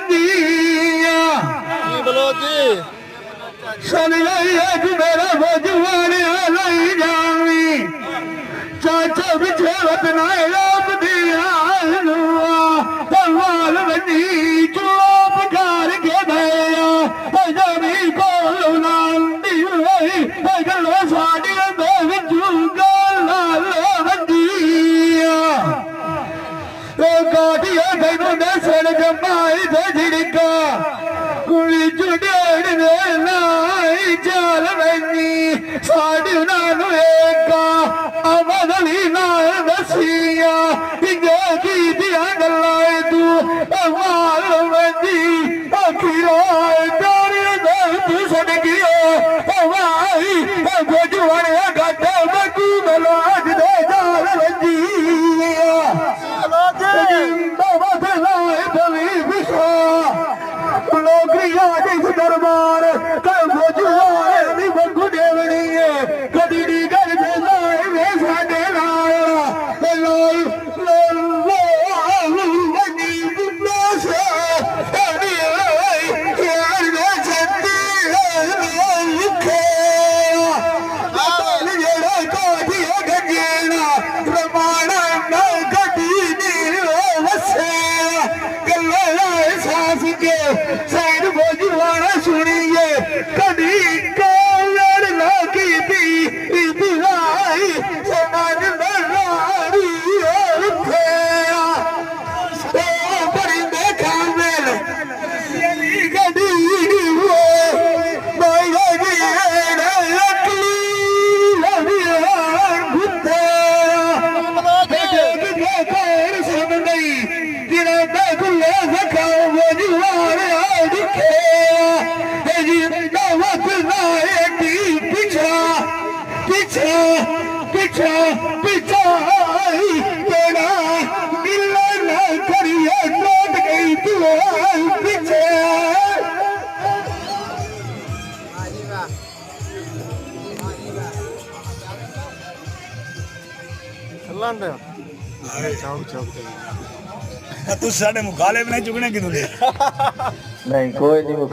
वंदिया बोलो जी सुन ले मेरा भजवान लई जावी चाचा बिछे वतना आप दिया भगवान वंदी चुप कर के भैया जमी को नांदी गलो साड़ी काटिया तेनू दसन जमाई झिड़का कुड़ी चुड़ेड़ दे लाई चाल बनी साड़ी नानू एका अमदली नाल दसिया जो की दिया गल्लाए तू माल बंदी अखिराए तारी तू सड़ गया भाई भजवान घट बकू मलाज दे जाल बंदी दरबार बंगू देवनी है कदी नी कर वे साडे सैन भोजवाना सुनिए कदी कौर ना की थी दिलाई समाज नारी परिंदे खाने कदी सुन गई तिरा खुले सखाओ भोजवान पिछा पिछा पिछा पिछा तेरा मिला न करिए लौट गई तू पीछे तू साढ़े मुखाले भी नहीं चुकने की तुझे नहीं कोई नहीं